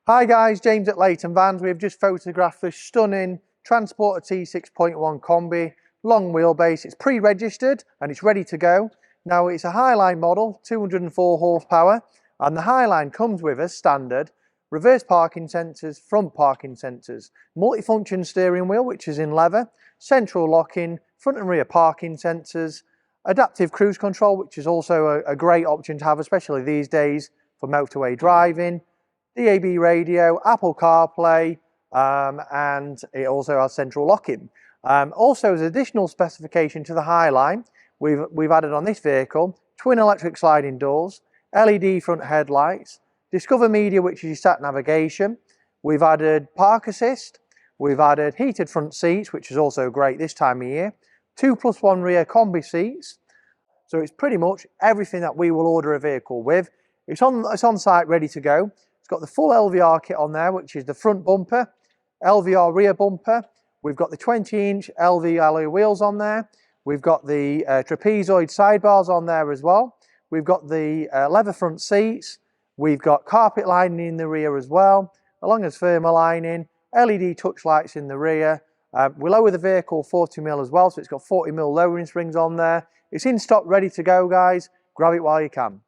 Hi guys, James at Leighton Vans. We've just photographed this stunning Transporter T6.1 Combi, long wheelbase. It's pre-registered and it's ready to go. Now it's a Highline model, 204 horsepower, and the Highline comes with as standard reverse parking sensors, front parking sensors, multifunction steering wheel which is in leather, central locking, front and rear parking sensors, adaptive cruise control which is also a great option to have, especially these days for motorway driving. DAB radio, Apple CarPlay, and it also has central locking. Also, as additional specification to the Highline, we've added on this vehicle twin electric sliding doors, LED front headlights, Discover Media, which is your sat navigation. We've added park assist. We've added heated front seats, which is also great this time of year. 2+1 rear combi seats. So it's pretty much everything that we will order a vehicle with. It's on site, ready to go. It's got the full LVR kit on there, which is the front bumper, LVR rear bumper. We've got the 20-inch LV alloy wheels on there. We've got the trapezoid sidebars on there as well. We've got the leather front seats. We've got carpet lining in the rear as well, along as firmer lining, LED touch lights in the rear. We lower the vehicle 40mm as well, so it's got 40mm lowering springs on there. It's in stock, ready to go, guys. Grab it while you can.